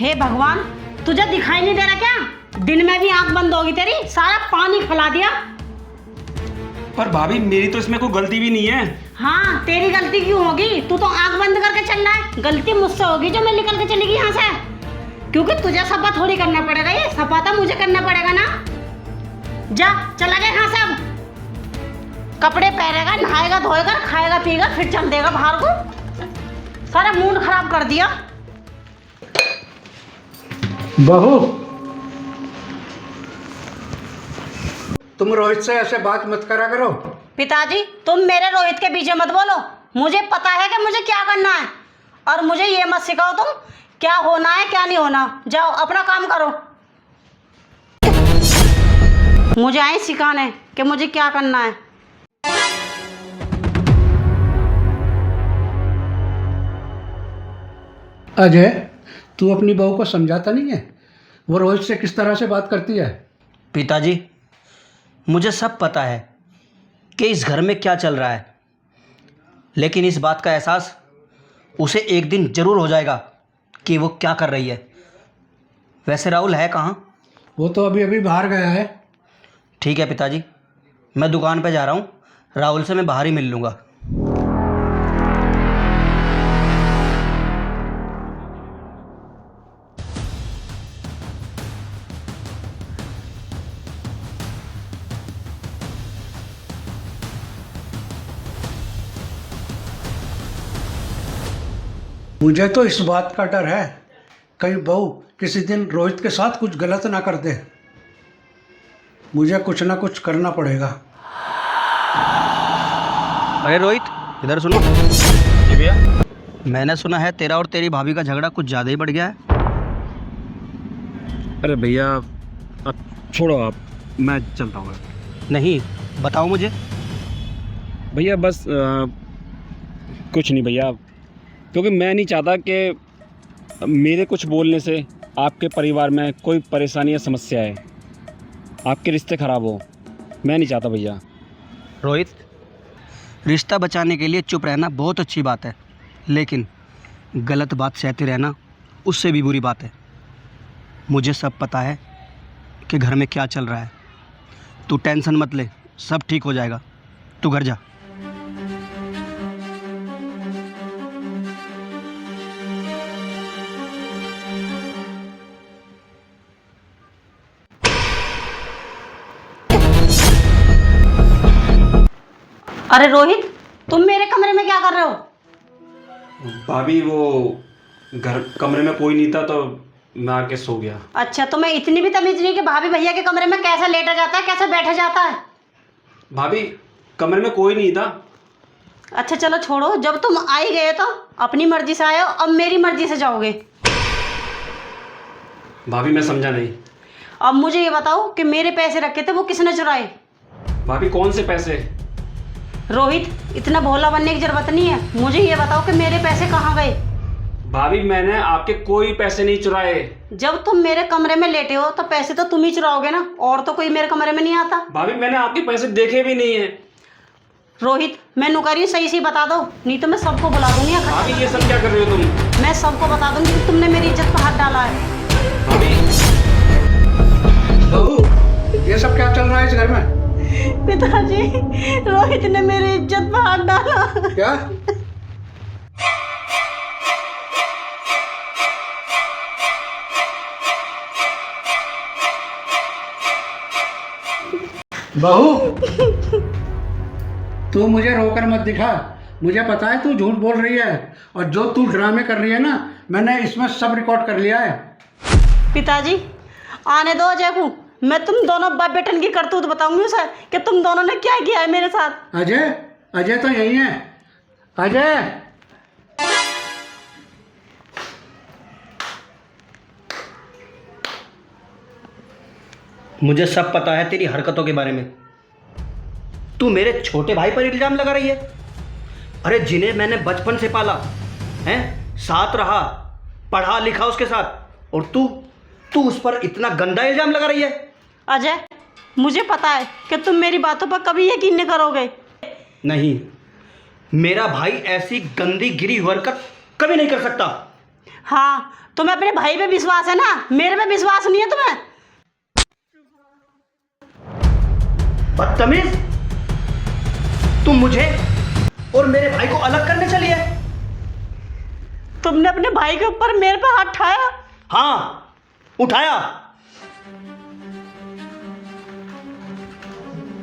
हे भगवान, तुझे दिखाई नहीं दे रहा क्या? दिन में भी आंख बंद होगी तेरी, सारा पानी खिला दिया। पर भाभी मेरी तो इसमें कोई गलती भी नहीं है। हाँ, तेरी गलती क्यों होगी? तू तो आंख बंद करके चल रहा है। गलती मुझसे होगी जो मैं निकल के चली गई यहाँ से, क्योंकि तुझे सफा थोड़ी करना पड़ेगा, ये सफा तो मुझे करना पड़ेगा ना। जा, चला गया यहाँ से। अब कपड़े पहनेगा, नहाएगा, धोएगा, खाएगा, पिएगा, फिर चल देगा बाहर को। सारा मूड खराब कर दिया। बहू, तुम रोहित से ऐसे बात मत करा करो। पिताजी, तुम मेरे रोहित के पीछे मत बोलो। मुझे पता है कि मुझे क्या करना है, और मुझे ये मत सिखाओ तुम क्या होना है क्या नहीं होना। जाओ अपना काम करो। मुझे आए सिखाने कि मुझे क्या करना है। अजय, तू अपनी बहू को समझाता नहीं है? वो रोहित से किस तरह से बात करती है? पिताजी, मुझे सब पता है कि इस घर में क्या चल रहा है, लेकिन इस बात का एहसास उसे एक दिन ज़रूर हो जाएगा कि वो क्या कर रही है। वैसे राहुल है कहाँ? वो तो अभी अभी बाहर गया है। ठीक है पिताजी, मैं दुकान पे जा रहा हूँ, राहुल से मैं बाहर ही मिल लूँगा। मुझे तो इस बात का डर है कहीं बहू किसी दिन रोहित के साथ कुछ गलत ना कर दे। मुझे कुछ ना कुछ करना पड़ेगा। अरे रोहित, इधर सुनो। जी भैया। मैंने सुना है तेरा और तेरी भाभी का झगड़ा कुछ ज़्यादा ही बढ़ गया है। अरे भैया अब छोड़ो, आप, मैं चलता हूँ। नहीं, बताओ मुझे। भैया बस कुछ नहीं भैया, क्योंकि मैं नहीं चाहता कि मेरे कुछ बोलने से आपके परिवार में कोई परेशानी या समस्या है, आपके रिश्ते ख़राब हो। मैं नहीं चाहता भैया। रोहित, रिश्ता बचाने के लिए चुप रहना बहुत अच्छी बात है, लेकिन गलत बात सहते रहना उससे भी बुरी बात है। मुझे सब पता है कि घर में क्या चल रहा है। तू टेंशन मत ले, सब ठीक हो जाएगा। तू घर जा। अरे रोहित, तुम मेरे कमरे में क्या कर रहे हो? भाभी वो कमरे में कोई नहीं था तो मैं आके सो गया। अच्छा, तुम्हें इतनी भी तमीज नहीं कि भाभी भैया के कमरे में कैसे लेटा जाता है, कैसे बैठा जाता है? भाभी कमरे में कोई नहीं था। अच्छा चलो छोड़ो, जब तुम आ ही गए तो अपनी मर्जी से आए हो, अब मेरी मर्जी से जाओगे। भाभी मैं समझा नहीं। अब मुझे ये बताओ कि मेरे पैसे रखे थे वो किसने चुराए? भाभी कौन से पैसे? रोहित, इतना भोला बनने की जरूरत नहीं है। मुझे ये बताओ कि मेरे पैसे कहाँ गए? भाभी मैंने आपके कोई पैसे नहीं चुराए। जब तुम मेरे कमरे में लेटे हो तो पैसे तो तुम ही चुराओगे ना, और तो कोई मेरे कमरे में नहीं आता। भाभी मैंने आपके पैसे देखे भी नहीं है। रोहित, मैं नुकारी, सही सही बता दो, नहीं तो मैं सबको बुला दूंगी। भाभी ये सब क्या कर रहे हो तुम? मैं सबको बता दूंगी कि तुमने मेरी इज्जत पर हाथ डाला है। भाभी बहू, ये सब क्या चल रहा है इस घर में? पिताजी, रोहित ने मेरी इज्जत पर हाथ डाला। क्या? बहू, तू मुझे रोकर मत दिखा। मुझे पता है तू झूठ बोल रही है, और जो तू ड्रामे कर रही है ना, मैंने इसमें सब रिकॉर्ड कर लिया है। पिताजी, आने दो अजय को, मैं तुम दोनों बाप बेटन की करतूत बताऊंगी उसे कि तुम दोनों ने क्या किया है मेरे साथ। अजय, अजय तो यही है। अजय, मुझे सब पता है तेरी हरकतों के बारे में। तू मेरे छोटे भाई पर इल्ज़ाम लगा रही है। अरे जिन्हें मैंने बचपन से पाला है, साथ रहा, पढ़ा लिखा उसके साथ, और तू उस पर इतना गंदा इल्ज़ाम लगा रही है। अजय, मुझे पता है कि तुम मेरी बातों पर कभी यकीन नहीं करोगे। नहीं, मेरा भाई ऐसी गंदी गिरी हुई हरकत कभी नहीं कर सकता। हाँ, तुम्हें अपने भाई पे विश्वास है ना, मेरे पे विश्वास नहीं है तुम्हें। बदतमीज, तुम मुझे और मेरे भाई को अलग करने चली है। तुमने अपने भाई के ऊपर मेरे पे हाथ उठाया। हाँ, उठाया।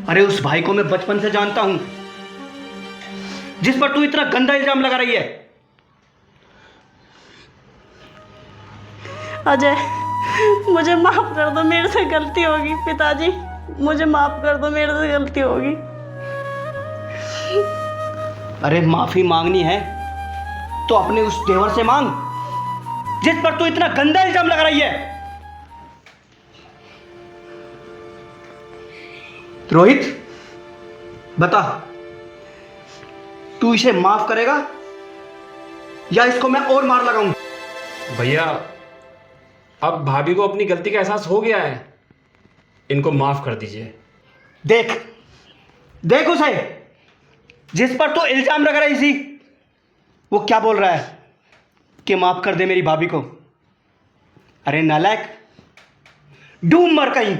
अरे उस भाई को मैं बचपन से जानता हूं, जिस पर तू इतना गंदा इल्जाम लगा रही है। अजय, मुझे माफ कर दो, मेरे से गलती होगी। पिताजी, मुझे माफ कर दो, मेरे से गलती होगी। अरे माफी मांगनी है तो अपने उस देवर से मांग, जिस पर तू इतना गंदा इल्जाम लगा रही है। रोहित, बता, तू इसे माफ करेगा या इसको मैं और मार लगाऊं? भैया अब भाभी को अपनी गलती का एहसास हो गया है, इनको माफ कर दीजिए। देख देख उसे, जिस पर तू इल्जाम लगा रही थी, वो क्या बोल रहा है कि माफ कर दे मेरी भाभी को। अरे नालायक, डूब मर कहीं।